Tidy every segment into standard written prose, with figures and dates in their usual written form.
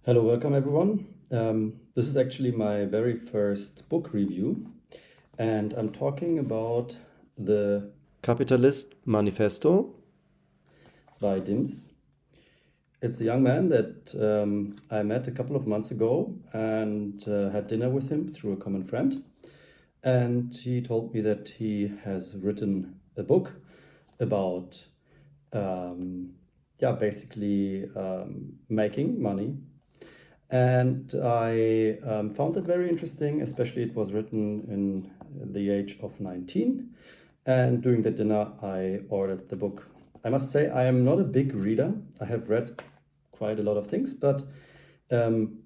Hello, welcome everyone. This is actually my very first book review, and I'm talking about the Capitalist Manifesto by Dimz. It's a young man that I met a couple of months ago and had dinner with him through a common friend. And he told me that he has written a book about, basically making money. And I found it very interesting, especially it was written in the age of 19. And during the dinner, I ordered the book. I must say, I am not a big reader. I have read quite a lot of things, but um,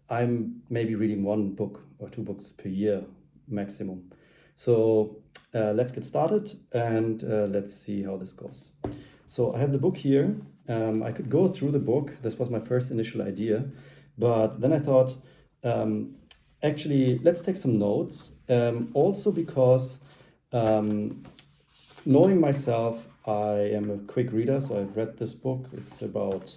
I'm maybe reading one book or two books per year maximum. So let's get started and let's see how this goes. So I have the book here. I could go through the book. This was my first initial idea. But then I thought, actually, let's take some notes. Also because knowing myself, I am a quick reader, so I've read this book. It's about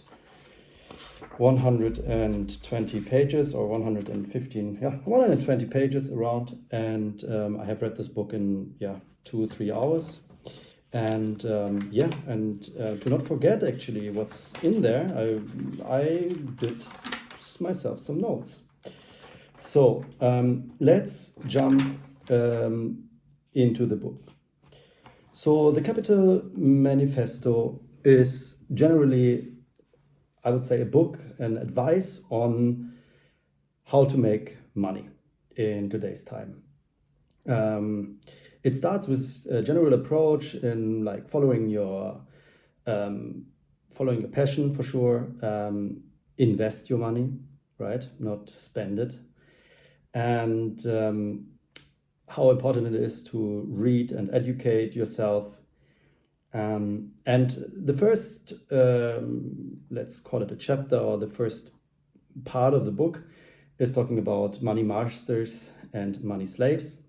120 pages or 115, 120 pages around. And I have read this book in, 2 or 3 hours. And to not forget actually what's in there, I did myself some notes. So let's jump into the book. So the Capital Manifesto is generally, I would say, a book, an advice on how to make money in today's time. It starts with a general approach in like following your passion for sure. Invest your money, right? Not spend it. And how important it is to read and educate yourself. And the first, let's call it a chapter, or the first part of the book is talking about money masters and money slaves.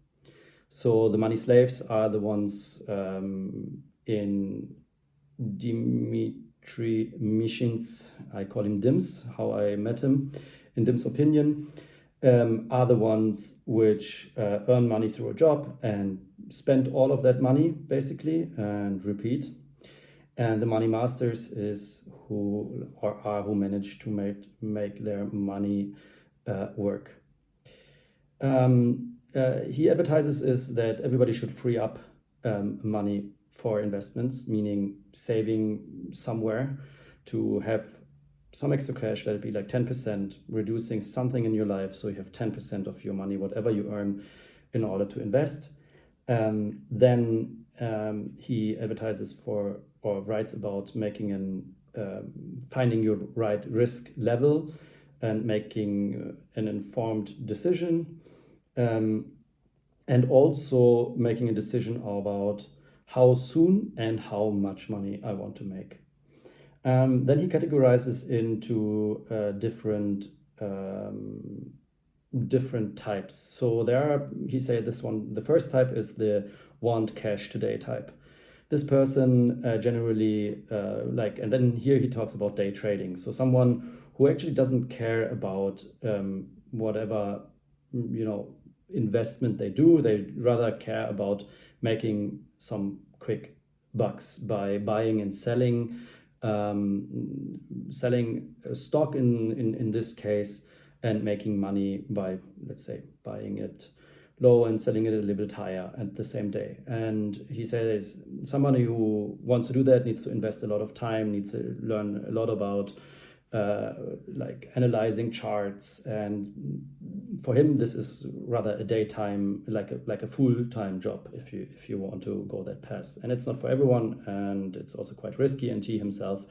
So the money slaves are the ones in Dimitriy Mishin's, I call him Dimz, how I met him, in Dim's opinion, are the ones which earn money through a job and spend all of that money basically and repeat. And the money masters is who manage to make their money work. He advertises is that everybody should free up money for investments, meaning saving somewhere to have some extra cash, let it be like 10%, reducing something in your life so you have 10% of your money, whatever you earn, in order to invest. Then he advertises for or writes about making finding your right risk level and making an informed decision. And also making a decision about how soon and how much money I want to make. Then he categorizes into different types. So he said the first type is the want cash today type. This person generally and then here he talks about day trading. So someone who actually doesn't care about whatever, investment they do. They rather care about making some quick bucks by buying and selling a stock in this case, and making money by, let's say, buying it low and selling it a little bit higher at the same day. And he says somebody who wants to do that needs to invest a lot of time, needs to learn a lot about analyzing charts, and for him this is rather a daytime, like a full-time job if you want to go that path. And it's not for everyone, and it's also quite risky, and he himself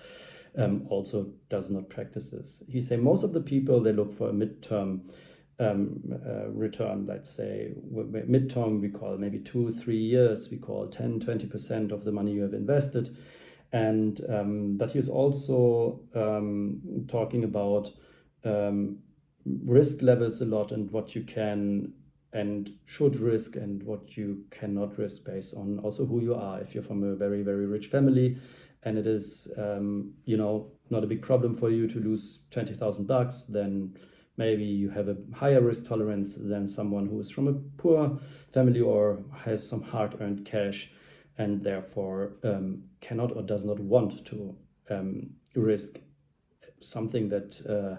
also does not practice this. He say most of the people, they look for a midterm return. Let's say midterm we call maybe 2-3 years, we call 10-20% of the money you have invested. And but he is also talking about risk levels a lot, and what you can and should risk and what you cannot risk based on also who you are. If you're from a very, very rich family and it is not a big problem for you to lose $20,000, then maybe you have a higher risk tolerance than someone who is from a poor family or has some hard-earned cash and therefore cannot or does not want to risk something that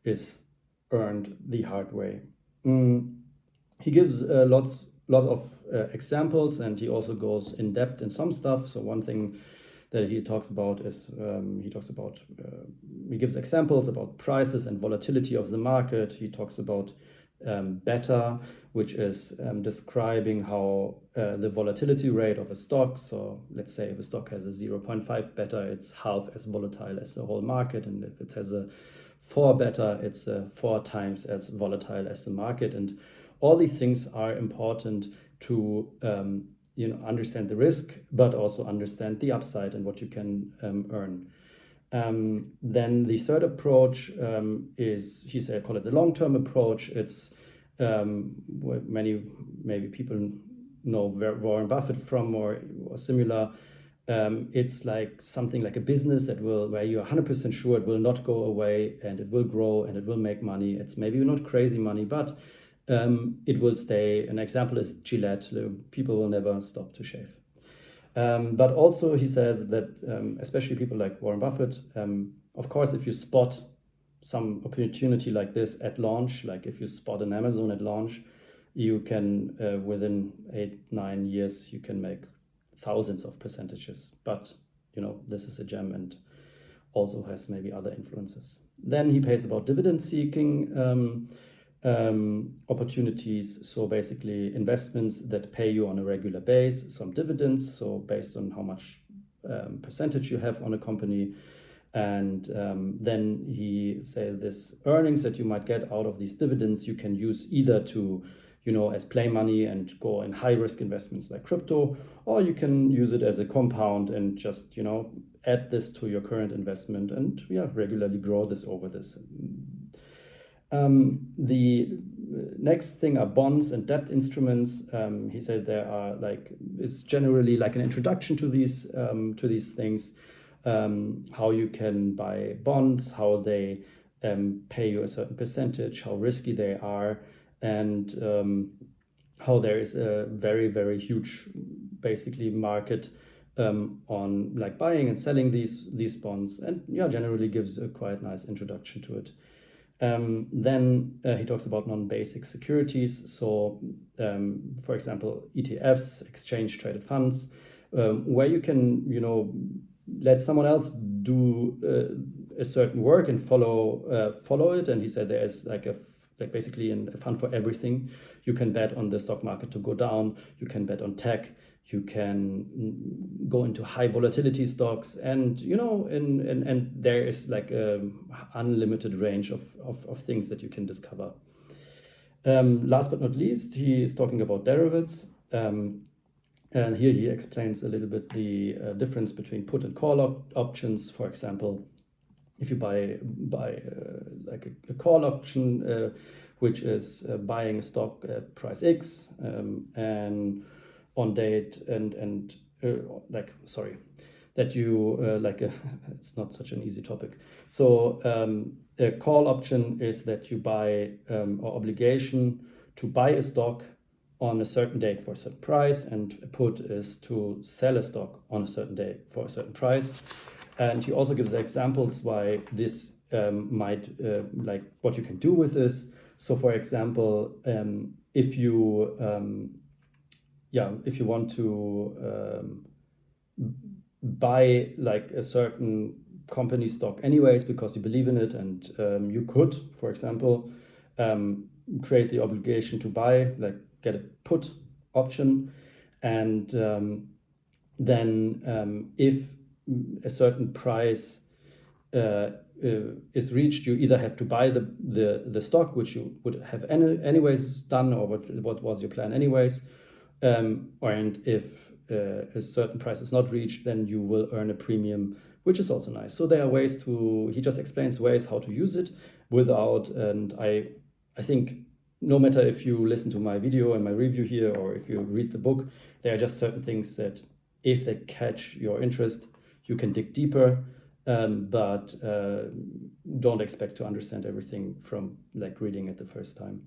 is earned the hard way. He gives lot of examples, and he also goes in depth in some stuff. So one thing that he talks about is he gives examples about prices and volatility of the market. He talks about beta, which is describing how the volatility rate of a stock. So let's say if a stock has a 0.5 beta, it's half as volatile as the whole market, and if it has a 4 beta, it's 4 times as volatile as the market. And all these things are important to understand the risk, but also understand the upside and what you can earn. Then the third approach is, he said, call it the long-term approach. It's what maybe people know Warren Buffett from or similar. It's like something like a business where you're 100% sure it will not go away and it will grow and it will make money. It's maybe not crazy money, but it will stay. An example is Gillette. People will never stop to shave. But also he says that especially people like Warren Buffett, of course, if you spot some opportunity like this at launch, like if you spot an Amazon at launch, you can, within 8-9 years, you can make thousands of percentages. But, this is a gem and also has maybe other influences. Then he pays about dividend seeking opportunities. So basically investments that pay you on a regular base, some dividends. So based on how much percentage you have on a company. And then he said this earnings that you might get out of these dividends, you can use either to, as play money and go in high risk investments like crypto, or you can use it as a compound and just, add this to your current investment and regularly grow this over this. The next thing are bonds and debt instruments. He said there are it's generally like an introduction to these things, how you can buy bonds, how they pay you a certain percentage, how risky they are, and how there is a very, very huge basically market on buying and selling these bonds, and generally gives a quite nice introduction to it. Then he talks about non-basic securities. So, for example, ETFs, exchange traded funds, where you can, let someone else do a certain work and follow it. And he said there is basically a fund for everything. You can bet on the stock market to go down. You can bet on tech. You can go into high volatility stocks, and and there is a unlimited range of things that you can discover. Last but not least, he is talking about derivatives, and here he explains a little bit the difference between put and call options. For example, if you buy a call option, which is buying a stock at price X, and on date that you it's not such an easy topic. So a call option is that you buy or obligation to buy a stock on a certain date for a certain price, and a put is to sell a stock on a certain day for a certain price. And he also gives examples why this might what you can do with this. So for example, if you want to buy a certain company stock anyways because you believe in it, and you could, for example, create the obligation to buy, get a put option, and then if a certain price is reached, you either have to buy the stock, which you would have anyways done, or what was your plan anyways, and if a certain price is not reached, then you will earn a premium, which is also nice. So there are ways he just explains ways how to use it without, and I think no matter if you listen to my video and my review here, or if you read the book, there are just certain things that if they catch your interest, you can dig deeper, but don't expect to understand everything from like reading it the first time.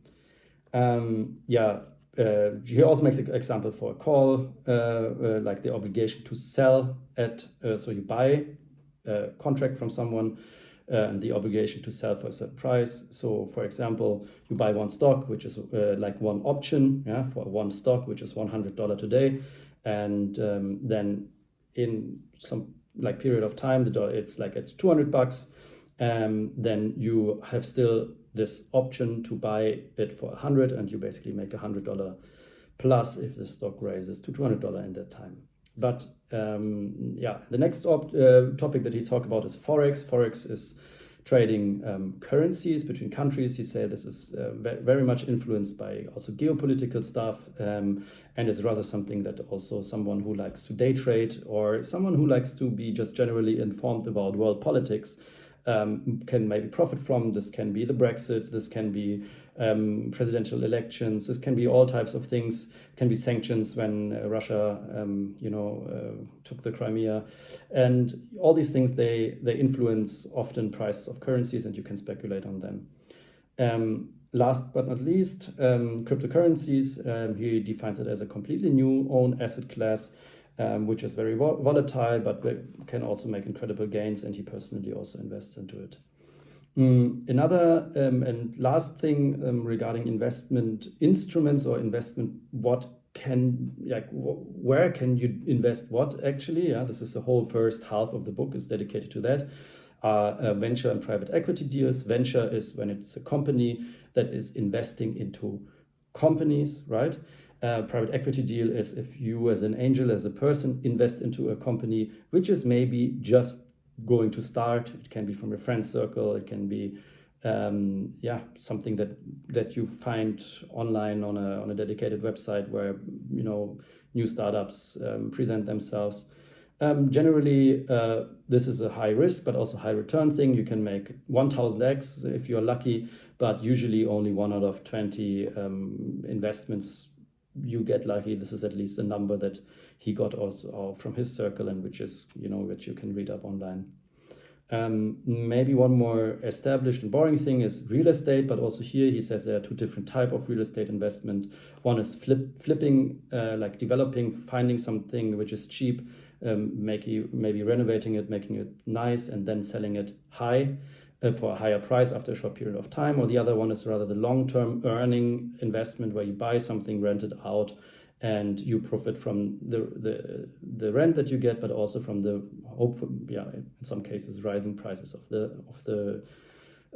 He also makes an example for a call, like the obligation to sell at, so you buy a contract from someone and the obligation to sell for a certain price. So for example, you buy one stock, which is like one option, for one stock, which is $100 today. And then in some like period of time, it's like at $200, then you have still this option to buy it for 100, and you basically make $100 plus if the stock raises to $200 in that time. But the next topic that he talked about is Forex. Forex is trading currencies between countries. He said this is very much influenced by also geopolitical stuff, and is rather something that also someone who likes to day trade or someone who likes to be just generally informed about world politics can maybe profit from. This can be the Brexit, this can be presidential elections, this can be all types of things, can be sanctions when Russia took the Crimea, and all these things, they influence often prices of currencies, and you can speculate on them. Last but not least, cryptocurrencies. He defines it as a completely new own asset class, which is very volatile, but can also make incredible gains, and he personally also invests into it. Another and last thing regarding investment instruments or investment, where can you invest what actually? This is the whole first half of the book is dedicated to that. Venture and private equity deals. Venture is when it's a company that is investing into companies, right? Private equity deal is if you as an angel, as a person, invest into a company which is maybe just going to start. It can be from a friend circle. It can be something that you find online on a dedicated website where new startups present themselves. Generally, this is a high risk but also high return thing. You can make 1000x if you're lucky, but usually only 1 out of 20 investments you get lucky. This is at least a number that he got also from his circle, and which is which you can read up online. Maybe one more established and boring thing is real estate, but also here he says there are two different types of real estate investment. One is flipping, like developing, finding something which is cheap, maybe renovating it, making it nice, and then selling it high for a higher price after a short period of time. Or the other one is rather the long-term earning investment, where you buy something, rent it out, and you profit from the rent that you get, but also from the in some cases rising prices of the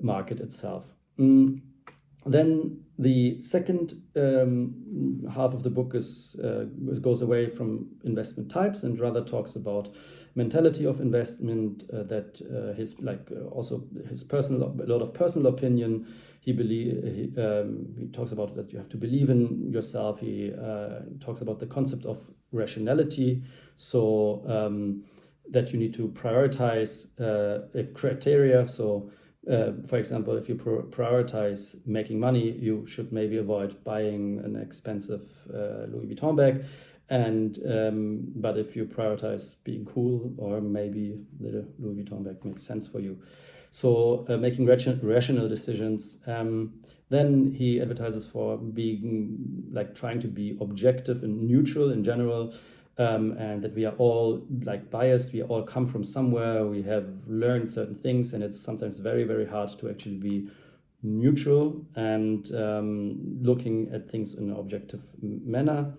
market itself. Then the second half of the book goes away from investment types and rather talks about mentality of investment, that also his a lot of personal opinion. He talks about that you have to believe in yourself. He talks about the concept of rationality, so that you need to prioritize a criteria. So for example, if you prioritize making money, you should maybe avoid buying an expensive Louis Vuitton bag. And but if you prioritize being cool, or maybe the Louis Vuitton bag makes sense for you. So making rational decisions. Then he advertises for being trying to be objective and neutral in general, and that we are all biased. We all come from somewhere. We have learned certain things, and it's sometimes very, very hard to actually be neutral and looking at things in an objective manner.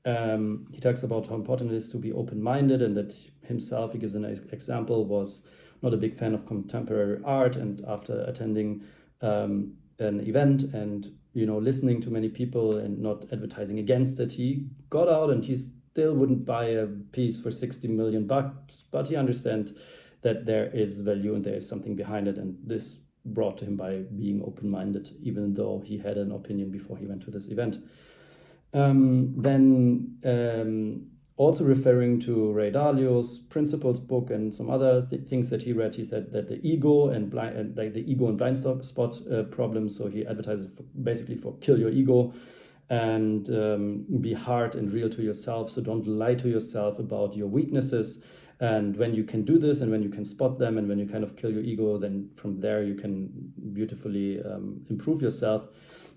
He talks about how important it is to be open-minded, and that himself, he gives an example, was not a big fan of contemporary art, and after attending an event and listening to many people and not advertising against it, he got out, and he still wouldn't buy a piece for $60 million, but he understands that there is value and there is something behind it, and this brought to him by being open-minded, even though he had an opinion before he went to this event. Also referring to Ray Dalio's Principles book and some other things that he read, he said that the ego and blind spot problem. So he advertises basically for kill your ego and be hard and real to yourself. So don't lie to yourself about your weaknesses, And when you can do this, and when you can spot them, and when you kind of kill your ego, then from there you can beautifully improve yourself.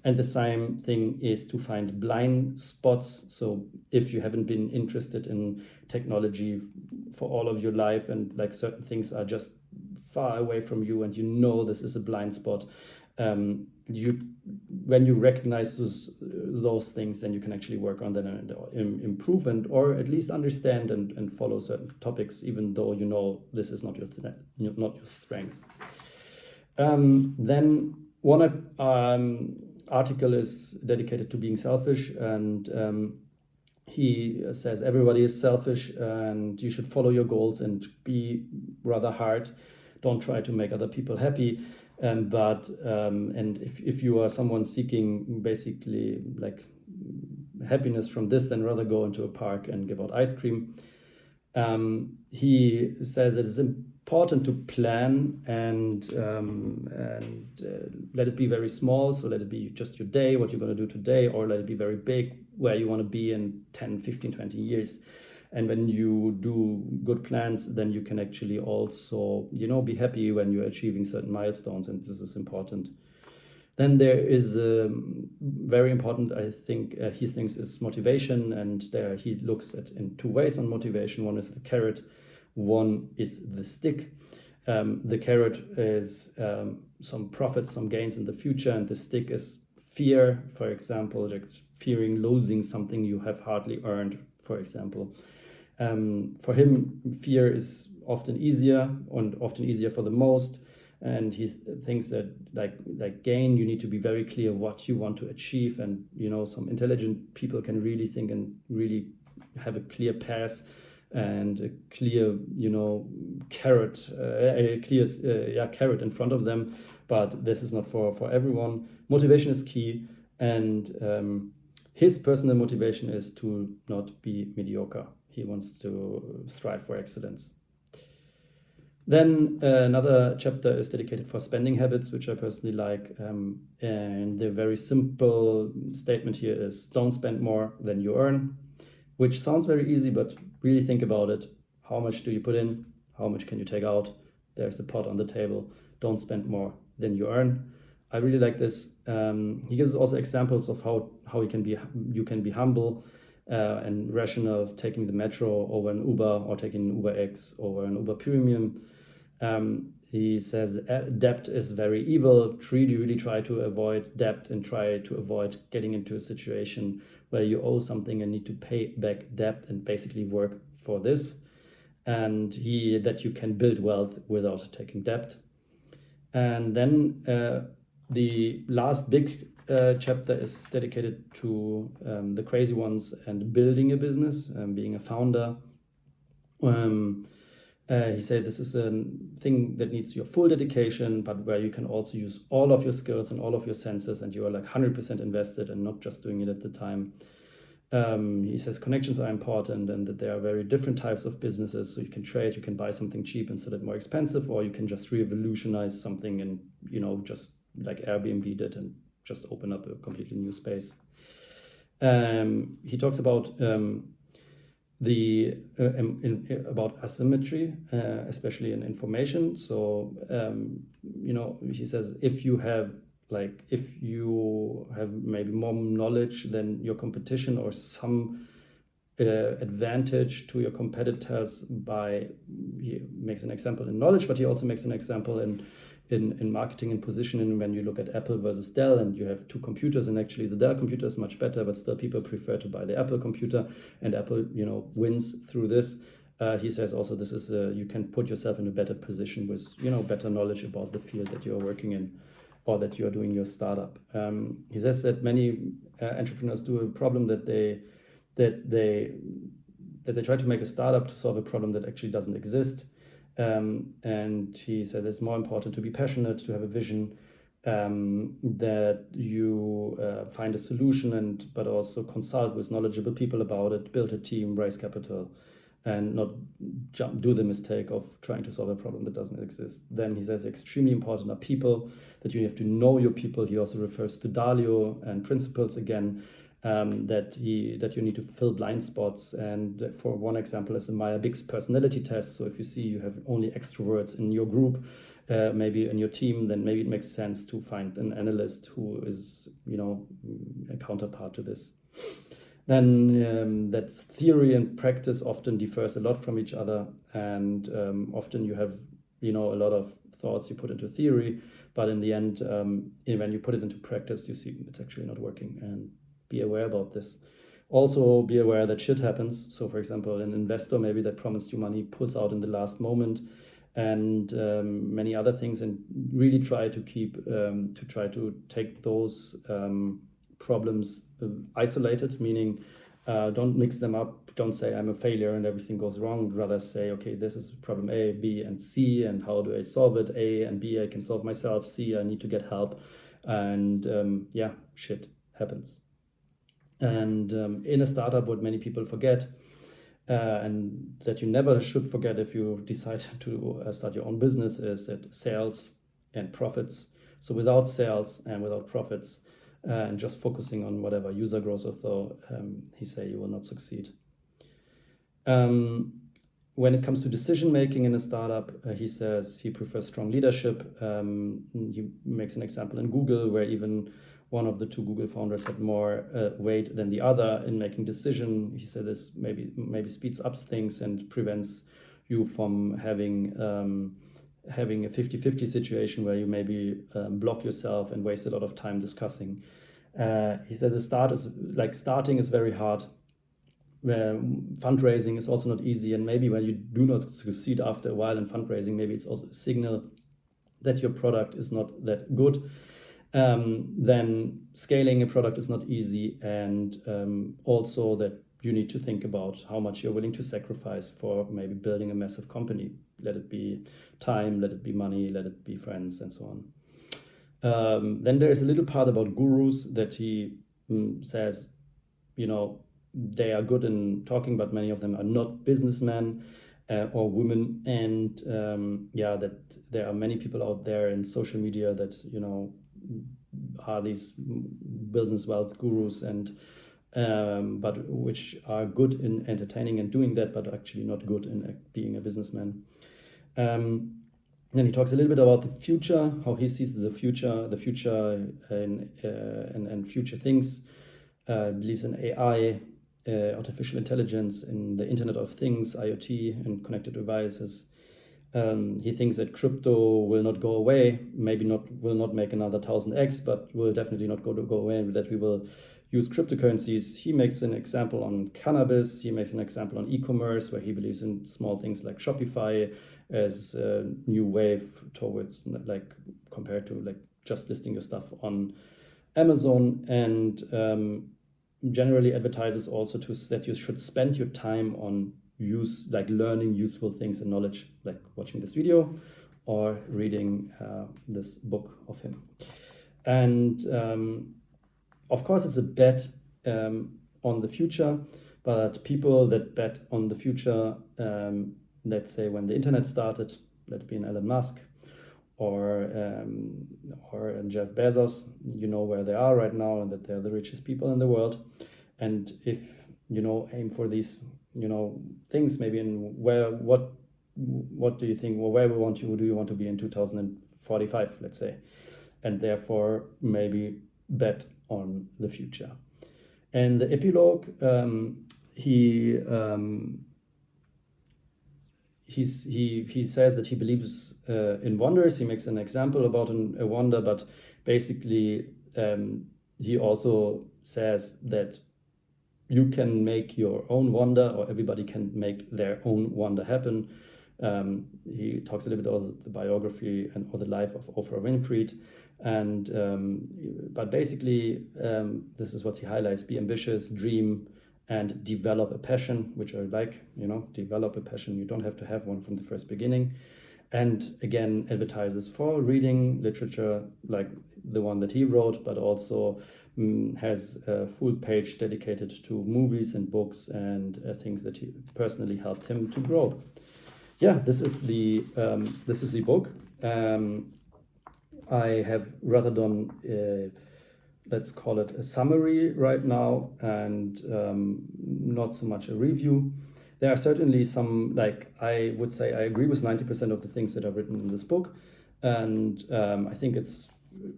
And the same thing is to find blind spots. So if you haven't been interested in technology for all of your life, and like certain things are just far away from you, and you know this is a blind spot, when you recognize those things, then you can actually work on them and improve, and or at least understand and follow certain topics, even though you know this is not your strengths. Then one article is dedicated to being selfish, and he says everybody is selfish, and you should follow your goals and be rather hard. Don't try to make other people happy. And if you are someone seeking basically like happiness from this, then rather go into a park and give out ice cream. He says it is important to plan and let it be very small. So let it be just your day, what you're going to do today, or let it be very big, where you want to be in 10, 15, 20 years. And when you do good plans, then you can actually also, be happy when you're achieving certain milestones, and this is important. Then there is very important, I think, he thinks, is motivation, and there he looks at in two ways on motivation. One is the carrot, one is the stick. The carrot is some profits, some gains in the future, and the stick is fear, for example, like fearing losing something you have hardly earned, for example. For him, fear is often easier, and often easier for the most. And he thinks that like gain, you need to be very clear what you want to achieve. And, some intelligent people can really think and really have a clear path and a clear, carrot, carrot in front of them. But this is not for everyone. Motivation is key. And his personal motivation is to not be mediocre. He wants to strive for excellence. Then another chapter is dedicated for spending habits, which I personally like. And the very simple statement here is don't spend more than you earn, which sounds very easy, but really think about it. How much do you put in? How much can you take out? There's a pot on the table. Don't spend more than you earn. I really like this. He gives also examples of how you can be humble and rational, taking the metro over an Uber, or taking an Uber X over an Uber Premium. He says debt is very evil. Really try to avoid debt, and try to avoid getting into a situation where you owe something and need to pay back debt, and basically work for this. And that you can build wealth without taking debt. And then the last big chapter is dedicated to the crazy ones and building a business, being a founder. He said this is a thing that needs your full dedication, but where you can also use all of your skills and all of your senses, and you are like 100% invested and not just doing it at the time. He says connections are important, and that there are very different types of businesses. So you can trade, you can buy something cheap and sell it more expensive, or you can just revolutionize something and, just like Airbnb did, and just open up a completely new space. He talks about about asymmetry, especially in information. So, he says if you have maybe more knowledge than your competition, or some advantage to your competitors he makes an example in knowledge, but he also makes an example in marketing and positioning. When you look at Apple versus Dell, and you have two computers, and actually the Dell computer is much better, but still people prefer to buy the Apple computer, and Apple, wins through this. He says also this is you can put yourself in a better position with, better knowledge about the field that you're working in, or that you're doing your startup. He says that many entrepreneurs do a problem that they try to make a startup to solve a problem that actually doesn't exist. And he said it's more important to be passionate, to have a vision, that you find a solution, but also consult with knowledgeable people about it, build a team, raise capital, and not do the mistake of trying to solve a problem that doesn't exist. Then he says extremely important are people, that you have to know your people. He also refers to Dalio and principles again. that you need to fill blind spots. And for one example is the Myers-Briggs personality test. So if you see you have only extroverts in your group, maybe in your team, then maybe it makes sense to find an analyst who is, a counterpart to this. Then that's theory and practice often differs a lot from each other, and often you have a lot of thoughts you put into theory, but in the end, when you put it into practice, you see it's actually not working, and be aware about this. Also be aware that shit happens. So for example, an investor maybe that promised you money pulls out in the last moment, and many other things, and really try to take those problems isolated, meaning don't mix them up. Don't say I'm a failure and everything goes wrong. Rather say, okay, this is problem A, B, and C, and how do I solve it? A and B I can solve myself. C, I need to get help. And shit happens. And in a startup, what many people forget, and that you never should forget if you decide to start your own business, is that sales and profits. So without sales and without profits, and just focusing on whatever user growth or so, he say you will not succeed. When it comes to decision making in a startup, he says he prefers strong leadership. He makes an example in Google where even one of the two Google founders had more weight than the other in making decision. He said this maybe speeds up things and prevents you from having a 50-50 situation where you maybe block yourself and waste a lot of time discussing. He said starting is very hard. Fundraising is also not easy, and maybe when you do not succeed after a while in fundraising, maybe it's also a signal that your product is not that good. Then scaling a product is not easy, and also that you need to think about how much you're willing to sacrifice for maybe building a massive company. Let it be time, let it be money, let it be friends, and so on. Then there is a little part about gurus that he says, they are good in talking, but many of them are not businessmen or women. And that there are many people out there in social media that, are these business wealth gurus, and but which are good in entertaining and doing that, but actually not good in being a businessman. Then he talks a little bit about the future, how he sees the future and future things. Believes in AI, artificial intelligence, in the Internet of Things, IoT, and connected devices. He thinks that crypto will not go away, will not make another 1000x, but will definitely not go away, that we will use cryptocurrencies. He makes an example on cannabis. He makes an example on e-commerce, where he believes in small things like Shopify as a new wave towards, compared to just listing your stuff on Amazon, and generally advertises also that you should spend your time on learning useful things and knowledge, like watching this video or reading this book of him. And of course, it's a bet on the future, but people that bet on the future, let's say when the internet started, let it be an Elon Musk or Jeff Bezos, where they are right now, and that they're the richest people in the world. And if aim for these things, maybe in what do you think? Well, where do you want to be in 2045, let's say, and therefore maybe bet on the future. And the epilogue, he says that he believes in wonders. He makes an example about a wonder, but basically he also says that you can make your own wonder, or everybody can make their own wonder happen. He talks a little bit about the biography or the life of Oprah Winfrey. And but basically, this is what he highlights: be ambitious, dream, and develop a passion, which I like. Develop a passion. You don't have to have one from the first beginning. And again, advertises for reading literature like the one that he wrote, but also has a full page dedicated to movies and books and things that he personally helped him to grow. Yeah, this is the book. I have rather done let's call it a summary right now, and not so much a review. There are certainly some, like, I would say I agree with 90% of the things that are written in this book, and I think it's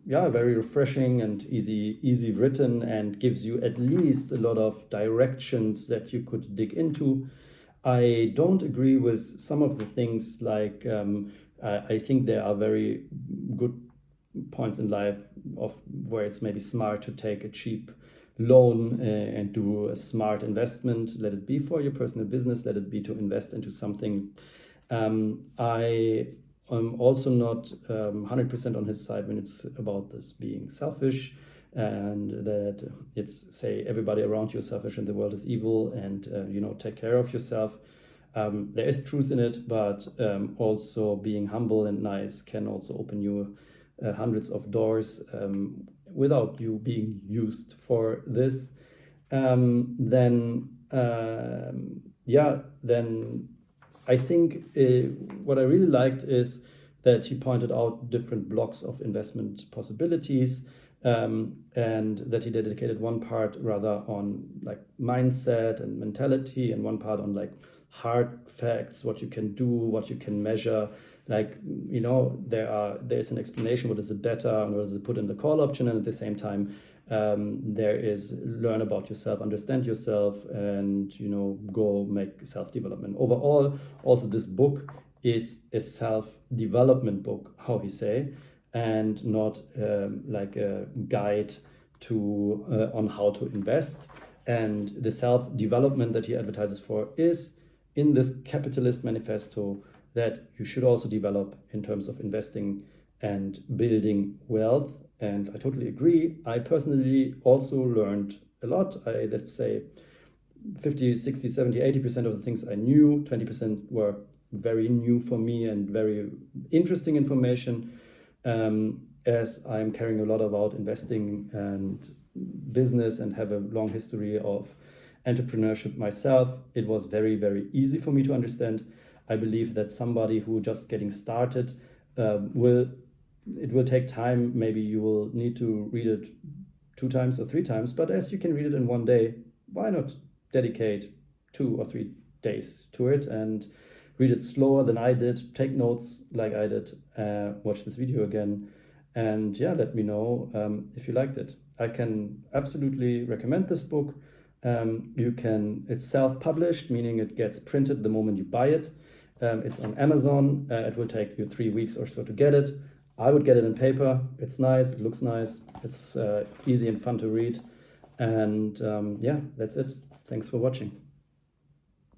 very refreshing and easy written, and gives you at least a lot of directions that you could dig into. I don't agree with some of the things, like I think there are very good points in life of where it's maybe smart to take a cheap loan and do a smart investment. Let it be for your personal business, let it be to invest into something. I am also not 100% on his side when it's about this being selfish, and that it's, say, everybody around you is selfish and the world is evil, and take care of yourself. There is truth in it, but also being humble and nice can also open you hundreds of doors without you being used for this. Then I think what I really liked is that he pointed out different blocks of investment possibilities, and that he dedicated one part rather on like mindset and mentality, and one part on like hard facts, what you can do, what you can measure. Like, there's an explanation, what is a beta and what is it put in the call option, and at the same time there is learn about yourself, understand yourself, and go make self-development. Overall, also this book is a self-development book, how he say, and not like a guide to on how to invest. And the self-development that he advertises for is in this Capitalist Manifesto that you should also develop in terms of investing and building wealth. And I totally agree. I personally also learned a lot. Let's say 50, 60, 70, 80% of the things I knew, 20% were very new for me and very interesting information. As I'm caring a lot about investing and business and have a long history of entrepreneurship myself, it was very, very easy for me to understand. I believe that somebody who just getting started it will take time. Maybe you will need to read it 2 times or 3 times, but as you can read it in one day, why not dedicate 2 or 3 days to it and read it slower than I did, take notes like I did, watch this video again, and let me know if you liked it. I can absolutely recommend this book. It's self-published, meaning it gets printed the moment you buy it. It's on Amazon. It will take you 3 weeks or so to get it. I would get it in paper. It's nice, it looks nice, it's easy and fun to read. And that's it. Thanks for watching.